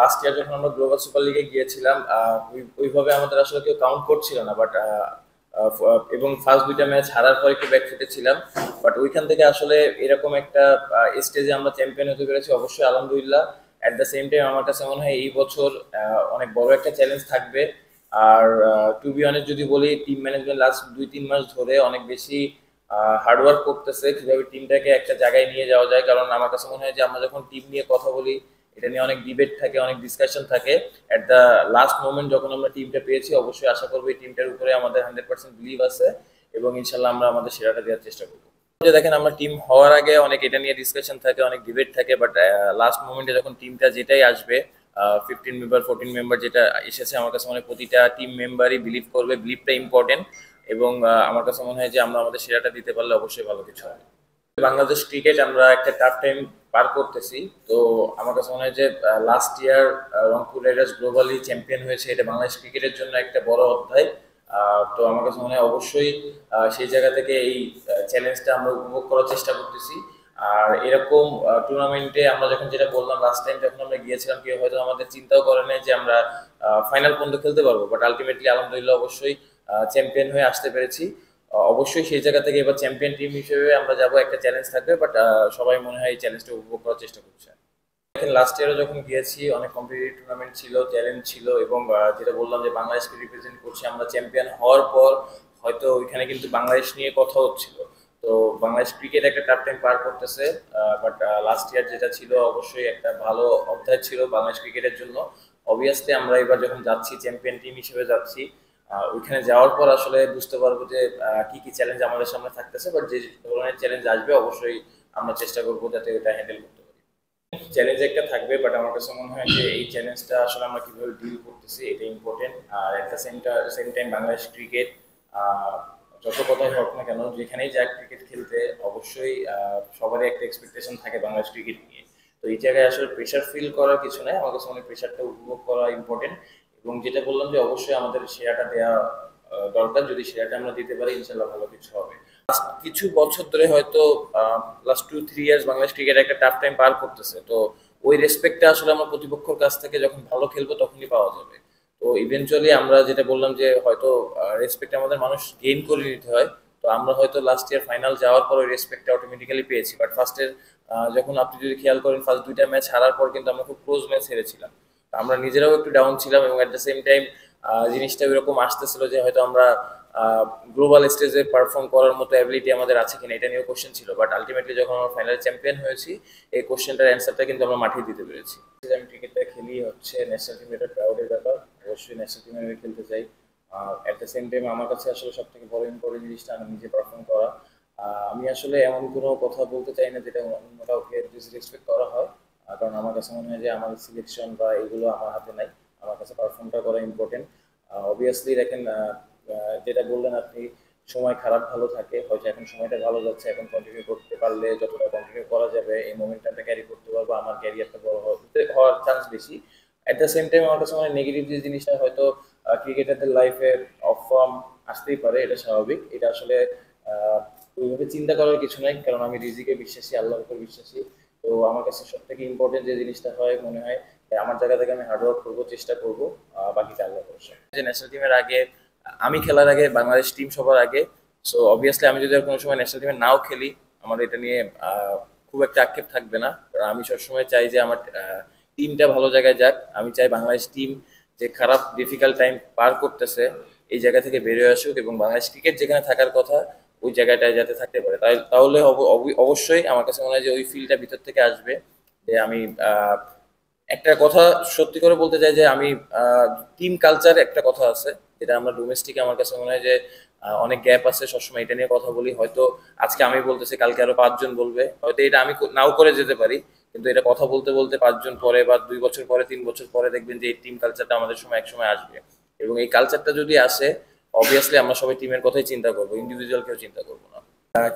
Last year যখন আমরা global super লিগে গিয়েছিলাম, ওইভাবে আমাদের আসলে কেউ কাউন্ট করছিল না, বাট এবং ফার্স্ট দুইটা ম্যাচ হারার পর একটু ব্যাকফুটে ছিলাম। বাট ওইখান থেকে আসলে এরকম একটা স্টেজে আমরা চ্যাম্পিয়ন হতে পেরেছি, অবশ্যই আলহামদুলিল্লাহ। অ্যাট দ্য সেম টাইম আমার কাছে মনে হয় এই বছর অনেক বড় একটা চ্যালেঞ্জ থাকবে। আর টু বি অনেস্ট যদি বলি, টিম ম্যানেজমেন্ট লাস্ট 2-3 মাস ধরে অনেক বেশি হার্ডওয়ার্ক করতেছে কিভাবে টিমটাকে একটা জায়গায় নিয়ে যাওয়া যায়। কারণ আমার কাছে মনে হয় যে আমরা যখন টিম নিয়ে কথা বলি, এটা নিয়ে অনেক ডিবেট থাকে, অনেক ডিসকাশন থাকে। এট দ্য লাস্ট মোমেন্ট যখন আমরা টিমটা পেয়েছি, অবশ্যই আশা করবো এই টিমটার উপরে আমাদের 100% বিলিভ আছে, এবং ইনশাল্লাহ আমরা আমাদের সেরাটা দেওয়ার চেষ্টা করবো। দেখেন, আমরা টিম হওয়ার আগে অনেক এটা নিয়ে ডিসকাশন থাকে, অনেক ডিবেট থাকে, বাট লাস্ট মোমেন্টে যখন টিমটা যেটাই আসবে, 15 মেম্বার 14 মেম্বার যেটা এসেছে, আমার কাছে মনে হয় প্রতিটা টিম মেম্বারই বিলিভ করবে। বিলিভটা ইম্পর্টেন্ট, এবং আমার কাছে মনে হয় যে আমরা আমাদের সেরাটা দিতে পারলে অবশ্যই ভালো কিছু হবে। বাংলাদেশ ক্রিকেট আমরা একটা টাফ টাইম পার করতেছি। তো আমার কাছে মনে হয় যে last year Rangpur Riders globally champion হয়েছে, এটা বাংলাদেশ ক্রিকেটের জন্য একটা বড় অধ্যায়। তো আমার কাছে মনে হয় অবশ্যই সেই জায়গা থেকে এই চ্যালেঞ্জটা আমরা উপভোগ করার চেষ্টা করতেছি। আর এরকম টুর্নামেন্টে আমরা যখন, যেটা বললাম লাস্ট টাইম যখন আমরা গিয়েছিলাম, কেউ হয়তো আমাদের চিন্তাও করে নাই যে আমরা ফাইনাল পর্যন্ত খেলতে পারবো, বাট আলটিমেটলি আলহামদুলিল্লাহ অবশ্যই চ্যাম্পিয়ন হয়ে আসতে পেরেছি। অবশ্যই সেই জায়গা থেকে এবার চ্যাম্পিয়ন টিম হিসেবে আমরা যাব, একটা চ্যালেঞ্জ থাকবে, বাট সবাই মনে হয় এই চ্যালেঞ্জটা উপভোগ করার চেষ্টা করছে। লাস্ট ইয়ারও যখন গিয়েছি, অনেক কম্পিটিটিভ টুর্নামেন্ট ছিল, চ্যালেঞ্জ ছিল, এবং যেটা বললাম যে বাংলাদেশকে রিপ্রেজেন্ট করছি আমরা। চ্যাম্পিয়ন হওয়ার পর হয়তো ওইখানে কিন্তু বাংলাদেশ নিয়ে কথা হচ্ছিল। তো বাংলাদেশ ক্রিকেট একটা টাফ টাইম পার করতেছে, বাট লাস্ট ইয়ার যেটা ছিল অবশ্যই একটা ভালো অধ্যায় ছিল বাংলাদেশ ক্রিকেটের জন্য। অবভিয়াসলি আমরা এবার যখন যাচ্ছি চ্যাম্পিয়ন টিম হিসেবে যাচ্ছি, ওইখানে যাওয়ার পর আসলে বুঝতে পারবো যে কি কি চ্যালেঞ্জ আমাদের সামনে থাকতেছে, বাট যে ধরনের চ্যালেঞ্জ আসবে অবশ্যই আমরা চেষ্টা করবো যাতে ওটা হ্যান্ডেল করতে পারি। চ্যালেঞ্জ একটা থাকবে, বাট আমার কাছে মনে হয় যে এই চ্যালেঞ্জটা আসলে আমরা কিভাবে ডিল করতেছি এটা ইম্পর্টেন্ট। আর at the same time Bangladesh cricket যত কথাই হোক না কেন, যেখানেই যাক ক্রিকেট খেলতে, অবশ্যই সবারই একটা এক্সপেকটেশন থাকে বাংলাদেশ ক্রিকেট নিয়ে। তো এই জায়গায় আসলে প্রেশার ফিল করার কিছু নাই, আমার কাছে মনে হয় প্রেশারটা উপভোগ করা ইম্পর্টেন্ট। এবং যেটা বললাম যে অবশ্যই আমাদের সেরাটা দেওয়া দরকার, যদি সেরাটা আমরা দিতে পারি ইনশাল্লাহ ভালো কিছু হবে। কিছু বছর ধরে হয়তো লাস্ট 2-3 ইয়ার্স বাংলাদেশ ক্রিকেট একটা টাফ টাইম পার করতেছে। তো ওই রেসপেক্টটা আসলে আমরা প্রতিপক্ষের কাছ থেকে যখন ভালো খেলবো তখনই পাওয়া যাবে। তো ইভেনচুয়ালি আমরা যেটা বললাম যে হয়তো রেসপেক্ট আমাদের মানুষ গেইন করে নিতে হয়। তো আমরা হয়তো লাস্ট ইয়ার ফাইনাল যাওয়ার পর ওই রেসপেক্টটা অটোমেটিক্যালি পেয়েছি, বাট ফার্স্টের যখন আপনি যদি খেয়াল করেন, ফার্স্ট দুইটা ম্যাচ হারার পর কিন্তু আমরা খুব ক্লোজ ম্যাচ হেরেছিলাম। আমরা নিজেরাও একটু ডাউন ছিলাম, এবং অ্যাট দ্য সেম টাইম জিনিসটা ওইরকম আসতেছিল যে হয়তো আমরা গ্লোবাল স্টেজে পারফর্ম করার মতো অ্যাবিলিটি আমাদের আছে কিনা, এটা নিয়েও কোশ্চেন ছিল। বাট আলটিমেটলি যখন আমরা ফাইনাল চ্যাম্পিয়ন হয়েছি, এই কোশ্চেনটার অ্যান্সারটা কিন্তু আমরা মাঠিয়ে দিতে পেরেছি। আমি ক্রিকেটটা খেলি হচ্ছে ন্যাশনাল টিম, এটা প্রাউডের ব্যাপার, অবশ্যই ন্যাশনাল টিমে আমি খেলতে চাই। অ্যাট দ্য সেম টাইম আমার কাছে আসলে সব থেকে বড় ইম্পর্টেন্ট জিনিসটা আমি নিজে পারফর্ম করা। আমি আসলে এমন কোনো কথা বলতে চাই না যেটা অন্য কাউকে ডিসরেসপেক্ট করা হয়, কারণ আমার কাছে মনে হয় যে আমার সিলেকশন বা এগুলো আমার হাতে নাই, আমার কাছে পারফর্মটা করা ইম্পর্টেন্ট। অবভিয়াসলি দেখেন, যেটা বললেন আপনি, সময় খারাপ ভালো থাকে, হয়তো এখন সময়টা ভালো যাচ্ছে, এখন কন্টিনিউ করতে পারলে যতটা কন্টিনিউ করা যাবে এই মোমেন্টামটা ক্যারি করতে পারবো, আমার ক্যারিয়ারটা বড় হওয়ার চান্স বেশি। অ্যাট দ্য সেম টাইম আমার কাছে মানে নেগেটিভ যে জিনিসটা, হয়তো ক্রিকেটারদের লাইফে অফ ফর্ম আসতেই পারে, এটা স্বাভাবিক। এটা আসলে ওইভাবে চিন্তা করার কিছু নাই, কারণ আমি রিজিকে বিশ্বাসী, আল্লাহর উপর বিশ্বাসী। তো আমার কাছে সব থেকে ইম্পর্টেন্ট যে জিনিসটা হয় মনে হয়, আমার জায়গা থেকে আমি হার্ডওয়ার্ক করবো, চেষ্টা করবো, বাকিটা আল্লাহ ভরসা। যে ন্যাশনাল টিমের আগে, আমি খেলার আগে বাংলাদেশ টিম সবার আগে। সো অবভিয়াসলি আমি যদি আর কোনো সময় ন্যাশনাল টিমে নাও খেলি, আমার এটা নিয়ে খুব একটা আক্ষেপ থাকবে না। কারণ আমি সবসময় চাই যে আমার টিমটা ভালো জায়গায় যাক। আমি চাই বাংলাদেশ টিম যে খারাপ ডিফিকাল্ট টাইম পার করতেছে, এই জায়গা থেকে বেরিয়ে আসুক, এবং বাংলাদেশ ক্রিকেট যেখানে থাকার কথা ওই জায়গাটায় যাতে থাকতে পারে। তাহলে অবশ্যই আমার কাছে মনে হয় যে ওই ফিলটা ভিতর থেকে আসবে। যে আমি একটা কথা সত্যি করে বলতে চাই যে আমি টিম কালচার একটা কথা আছে, যেটা আমরা ডোমেস্টিকে আমার কাছে মনে হয় যে অনেক গ্যাপ আছে। সবসময় এটা নিয়ে কথা বলি, হয়তো আজকে আমি বলতেছি, কালকে আরো 5 জন বলবে, হয়তো এটা আমি নাও করে যেতে পারি, কিন্তু এটা কথা বলতে বলতে 5 জন পরে বা 2 বছর পরে 3 বছর পরে দেখবেন যে এই টিম কালচারটা আমাদের সময় এক সময় আসবে। এবং এই কালচারটা যদি আসে, অবভিয়াসলি আমরা সবাই টিমের কথাই চিন্তা করবো, ইন্ডিভিজুয়াল কেউ চিন্তা করবো না।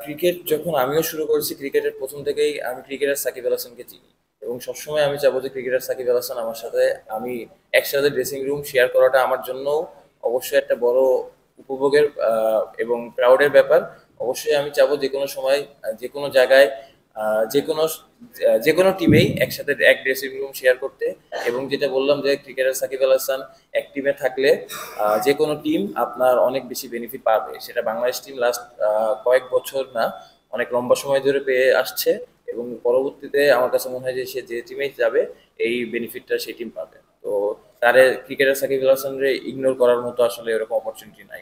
ক্রিকেট যখন আমিও শুরু করেছি, ক্রিকেটের প্রথম থেকেই আমি ক্রিকেটার সাকিব আল হাসানকে চিনি, এবং সবসময় আমি চাবো যে ক্রিকেটার সাকিব আল হাসান আমার সাথে, আমি একসাথে ড্রেসিং রুম শেয়ার করাটা আমার জন্য অবশ্যই একটা বড় উপভোগের এবং প্রাউডের ব্যাপার। অবশ্যই আমি চাবো যে কোনো সময় যে কোনো জায়গায় যে কোনো টিমেই একসাথে এক ড্রেসিং রুম শেয়ার করতে। এবং যেটা বললাম যে ক্রিকেটার সাকিব আল হাসান এক টিমে থাকলে যে কোনো টিম আপনার অনেক বেশি বেনিফিট পাবে, সেটা বাংলাদেশ টিম লাস্ট কয়েক বছর না অনেক লম্বা সময় ধরে পেয়ে আসছে। এবং পরবর্তীতে আমার কাছে মনে হয় যে সে যে টিমেই যাবে এই বেনিফিটটা সেই টিম পাবে। তো তারে ক্রিকেটার সাকিব আল হাসান ইগনোর করার মতো আসলে এরকম অপরচুনিটি নাই।